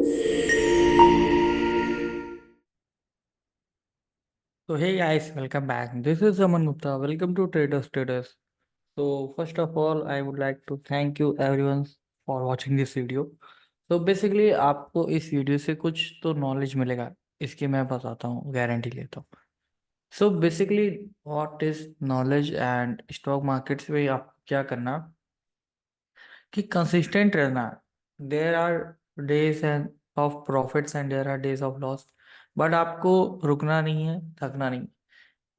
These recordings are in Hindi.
So hey guys, welcome back. This is Aman Gupta. Welcome to Traders. So first of all, I would like to thank you everyone for watching this video. तो बेसिकली आपको इस वीडियो से कुछ तो नॉलेज मिलेगा, इसकी मैं बताता हूँ, गारंटी लेता हूँ। So basically what is knowledge and stock markets में आप क्या करना कि कंसिस्टेंट रहना। There are days and of profits and there are days of loss, but आपको रुकना नहीं है, थकना नहीं।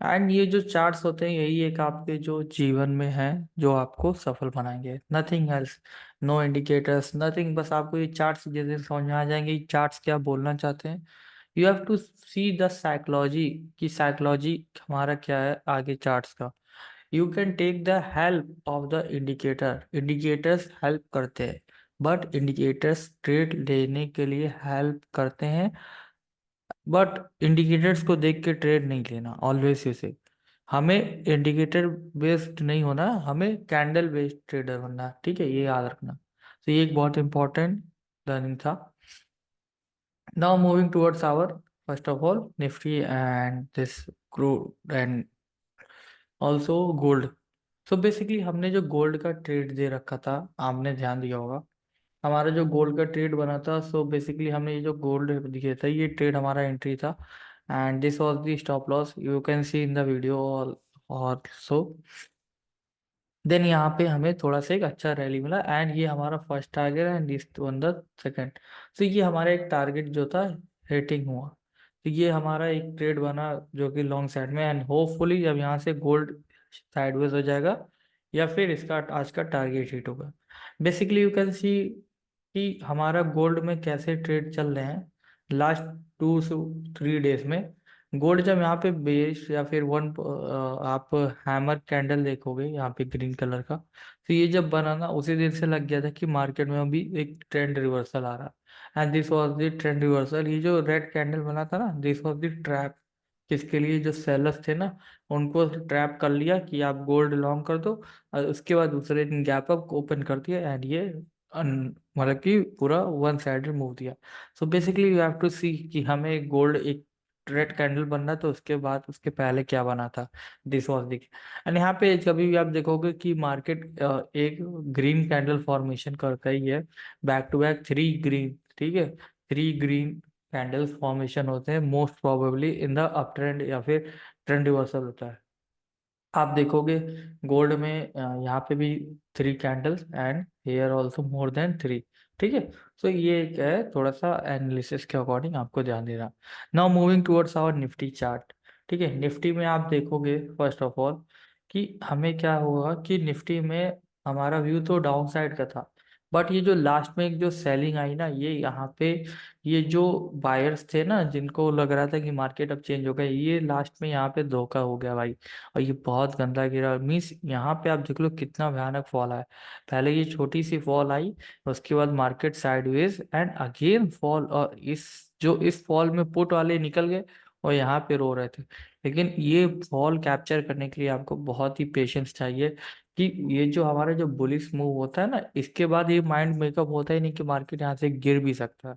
एंड ये जो चार्ट्स होते हैं यही एक आपके जो जीवन में है जो आपको सफल बनाएंगे, nothing else. No indicators, nothing. बस आपको ये चार्ट्स जैसे समझ में आ जाएंगे चार्ट्स क्या बोलना चाहते हैं। You have to see the psychology, कि साइकोलॉजी हमारा क्या है आगे चार्ट्स का। You can take the help of the indicator, indicators help करते हैं, बट इंडिकेटर्स ट्रेड लेने के लिए हेल्प करते हैं, बट इंडिकेटर्स को देख के ट्रेड नहीं लेना ऑलवेज। से हमें इंडिकेटर बेस्ड नहीं होना, हमें कैंडल बेस्ड ट्रेडर बनना है, ठीक है, ये याद रखना। तो ये एक बहुत इंपॉर्टेंट लर्निंग था। Now moving towards our first of all Nifty and this crude and also gold. So basically हमने जो गोल्ड का ट्रेड दे रखा था, आपने ध्यान दिया होगा, हमारा जो गोल्ड का ट्रेड बना था। सो बेसिकली हमने ये जो गोल्ड दिखे था ये ट्रेड हमारा एंट्री था, and this was the stop loss, you can see in the video और सो देन यहाँ पे हमें थोड़ा सा एक अच्छा रैली मिला, एंड ये हमारा first target and this one the second. तो ये हमारा एक टारगेट जो था हिटिंग हुआ। तो ये हमारा एक ट्रेड बना जो कि लॉन्ग साइड में, एंड होपफुली जब यहाँ से गोल्ड साइडवेज हो जाएगा या फिर इसका आज का टारगेट हिट होगा। बेसिकली यू कैन सी कि हमारा गोल्ड में कैसे ट्रेड चल रहे हैं लास्ट 2 से 3 डेज में। गोल्ड जब यहाँ पे बेस या फिर आप हैमर कैंडल देखोगे यहाँ पे ग्रीन कलर का, तो ये जब बना ना उसी दिन से लग गया था कि मार्केट में अभी एक ट्रेंड रिवर्सल आ रहा है, and this was the trend reversal. ये जो रेड कैंडल बना था ना, दिस वाज द ट्रैप, किसके लिए, जो सेलर्स थे ना, उनको ट्रैप कर लिया कि आप गोल्ड लॉन्ग कर दो। और उसके बाद दूसरे दिन गैप अप ओपन कर दिया, एंड ये मतलब कि पूरा वन साइडेड मूव दिया। So basically you have to see कि हमें गोल्ड एक रेड कैंडल बनना, तो उसके बाद उसके पहले क्या बना था, दिस वाज द। एंड यहाँ पे कभी भी आप देखोगे कि मार्केट एक ग्रीन कैंडल फॉर्मेशन करता ही है, बैक टू बैक 3 ग्रीन, ठीक है, 3 ग्रीन कैंडल्स फॉर्मेशन होते हैं most probably in the up trend या फिर ट्रेंड रिवर्सल होता है। आप देखोगे गोल्ड में यहाँ पे भी 3 candles and here also more than 3, ठीक है। तो ये एक है थोड़ा सा एनालिसिस के अकॉर्डिंग आपको ध्यान देना। Now moving towards our Nifty chart, ठीक है। निफ्टी में आप देखोगे फर्स्ट ऑफ ऑल कि हमें क्या होगा कि निफ्टी में हमारा व्यू तो डाउन साइड का था, बट ये जो लास्ट में एक जो सेलिंग आई ना, ये यहाँ पे ये जो बायर्स थे ना जिनको लग रहा था कि मार्केट अब चेंज हो गया, ये लास्ट में यहाँ पे धोखा हो गया भाई। और ये बहुत गंदा गिरा, मीन्स यहाँ पे आप देख लो कितना भयानक फॉल आया। पहले ये छोटी सी फॉल आई, उसके बाद market sideways and again fall, और इस फॉल में पुट वाले निकल गए और यहाँ पे रो रहे थे। लेकिन ये फॉल कैप्चर करने के लिए आपको बहुत ही पेशेंस चाहिए, कि ये जो हमारा जो बुलिश मूव होता है ना, इसके बाद ये माइंड मेकअप होता ही नहीं कि मार्केट यहाँ से गिर भी सकता है।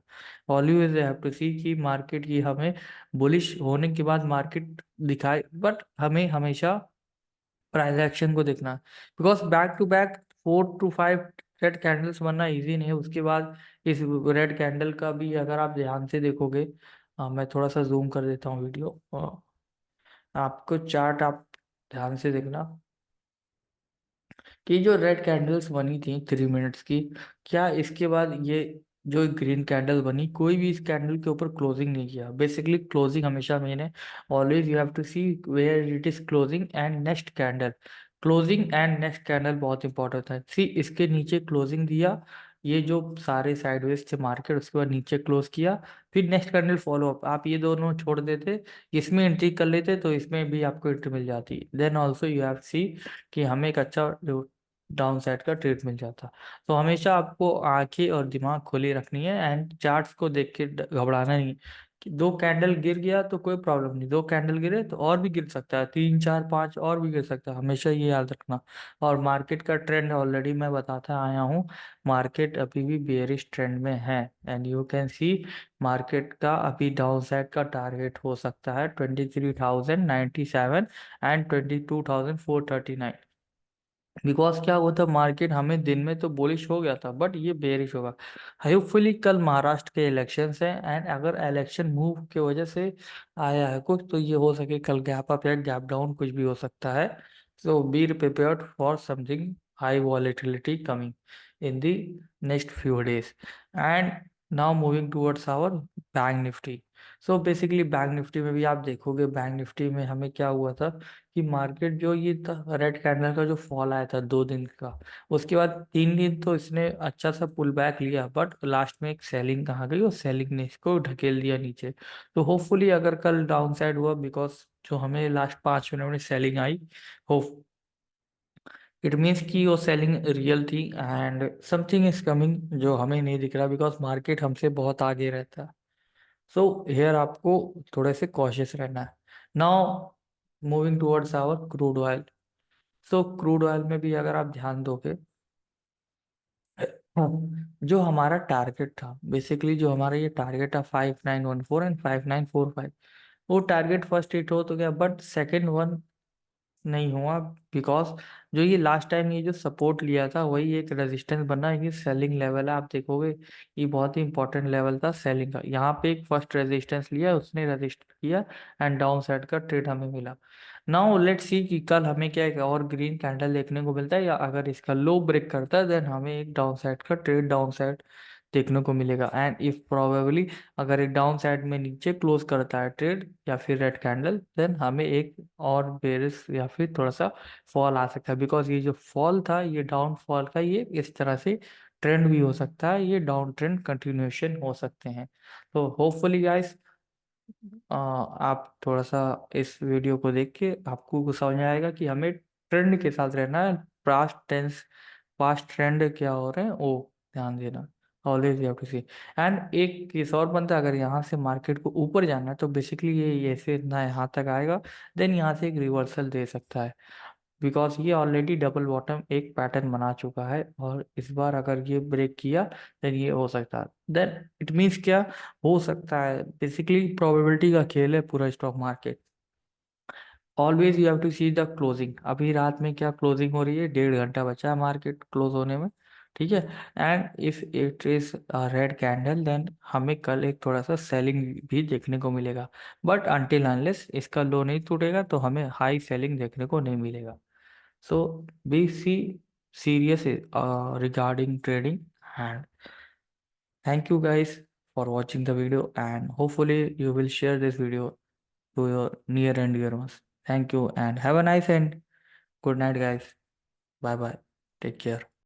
ऑलवेज हैव टू सी कि मार्केट की हमें बुलिश होने के बाद मार्केट दिखाए, बट हमें हमेशा प्राइस एक्शन को देखना, because back to back 4 to 5 red candles बनना इजी नहीं है। उसके बाद इस रेड कैंडल का भी अगर आप ध्यान से देखोगे, मैं थोड़ा सा जूम कर देता हूँ वीडियो, आपको चार्ट आप ध्यान से देखना कि जो रेड कैंडल्स बनी थी 3 मिनट्स की, क्या इसके बाद ये जो ग्रीन कैंडल बनी, कोई भी इस कैंडल के ऊपर क्लोजिंग नहीं किया। बेसिकली क्लोजिंग हमेशा मेन है, always you have to see where it is closing and next candle. Closing and next candle बहुत इंपॉर्टेंट है। सी इसके नीचे क्लोजिंग दिया, ये जो सारे साइडवेज थे मार्केट, उसके बाद नीचे क्लोज किया, फिर नेक्स्ट कैंडल फॉलो अप, आप ये दोनों छोड़ देते, इसमें एंट्री कर लेते तो इसमें भी आपको एंट्री मिल जाती। देन ऑल्सो यू हैव सी कि हमें एक अच्छा डाउन साइड का ट्रेड मिल जाता। तो हमेशा आपको आंखें और दिमाग खुली रखनी है, एंड चार्ट्स को देख के घबराना नहीं कि 2 कैंडल गिर गया तो कोई प्रॉब्लम नहीं, 2 कैंडल गिरे तो और भी गिर सकता है, 3 4 5 और भी गिर सकता है, हमेशा ये याद रखना। और मार्केट का ट्रेंड ऑलरेडी मैं बताता आया हूँ, मार्केट अभी भी बेयरिश ट्रेंड में है। And you can see market का अभी डाउन साइड का टारगेट हो सकता है 23,097 एंड 22,439। बिकॉज क्या हुआ था, मार्केट हमें दिन में तो बुलिश हो गया था बट ये बेरिश होगा। होपफुली कल महाराष्ट्र के इलेक्शंस हैं, एंड अगर इलेक्शन मूव की वजह से आया है कुछ, तो ये हो सके कल गैप अप या गैप डाउन कुछ भी हो सकता है। So be prepared for something high volatility coming in the next few days. And now moving towards our Bank Nifty. So basically Bank Nifty में भी आप देखोगे, बैंक निफ्टी में हमें क्या हुआ था कि मार्केट जो ये था, रेड कैंडल का जो फॉल आया था 2 दिन का, उसके बाद 3 दिन तो इसने अच्छा सा पुल बैक लिया, बट लास्ट में एक सेलिंग कहाँ गई, और सेलिंग ने इसको ढकेल दिया नीचे। तो होपफुली अगर कल डाउन साइड हुआ, बिकॉज जो हमें लास्ट 5 मिनट में selling I, hope it means कि वो सेलिंग रियल थी एंड समथिंग इज कमिंग जो हमें नहीं दिख रहा, बिकॉज मार्केट हमसे बहुत आगे रहता है। सो हेयर आपको थोड़े से कॉशियस रहना है। Now moving towards our crude oil. So crude oil में भी अगर आप ध्यान दोगे, हाँ, जो हमारा टारगेट था, बेसिकली जो हमारा ये टारगेट था 5914 एंड 5945, वो टारगेट फर्स्ट हिट हो तो गया, बट सेकंड वन नहीं हुआ। बिकॉज जो ये लास्ट टाइम ये जो सपोर्ट लिया था वही एक रेजिस्टेंस बना, ये सेलिंग लेवल है, आप देखोगे ये बहुत ही इंपॉर्टेंट लेवल था सेलिंग का। यहाँ पे एक फर्स्ट रेजिस्टेंस लिया, उसने रेजिस्ट किया एंड डाउन साइड का ट्रेड हमें मिला। नाउ लेट्स सी कि कल हमें क्या एक और ग्रीन कैंडल देखने को मिलता है, या अगर इसका लो ब्रेक करता है देन हमें एक डाउन साइड का ट्रेड डाउन साइड देखने को मिलेगा। एंड इफ प्रोबेबली अगर एक डाउन साइड में नीचे क्लोज करता है ट्रेड या फिर रेड कैंडल, देन हमें एक और बेरिस या फिर थोड़ा सा फॉल आ सकता है। बिकॉज ये जो फॉल था ये डाउन फॉल का, ये इस तरह से ट्रेंड भी हो सकता है, ये डाउन ट्रेंड कंटिन्यूएशन हो सकते हैं। तो होपफुली गाइस आप थोड़ा सा इस वीडियो को देख के आपको कुछ समझ में आएगा कि हमें ट्रेंड के साथ रहना है। पास्ट टेंस, पास्ट ट्रेंड क्या हो रहे हैं वो ध्यान देना। Always you have to see. And एक केस और बनता है, अगर यहाँ से मार्केट को ऊपर जाना है तो बेसिकली ये ऐसे ना यहाँ तक आएगा, देन यहाँ से एक रिवर्सल दे सकता है। बिकॉज ये ऑलरेडी डबल बॉटम एक पैटर्न बना चुका है, और इस बार अगर ये ब्रेक किया देन ये हो सकता है। देन इट मीन्स क्या हो सकता है, बेसिकली प्रोबेबिलिटी का खेल है पूरा stock market. Always you have to see the closing. अभी रात में क्या क्लोजिंग हो रही है, 1.5 घंटा बचा है मार्केट क्लोज होने में, ठीक है। And if it is red candle then हमें कल एक थोड़ा सा सेलिंग भी देखने को मिलेगा, बट अनटिल अनलेस इसका लो नहीं टूटेगा तो हमें हाई सेलिंग देखने को नहीं मिलेगा। So be serious regarding trading, and thank you guys for watching the video, and hopefully you will share this video to your near and dear ones. Thank you and have a nice and good night guys. Bye bye. Take care.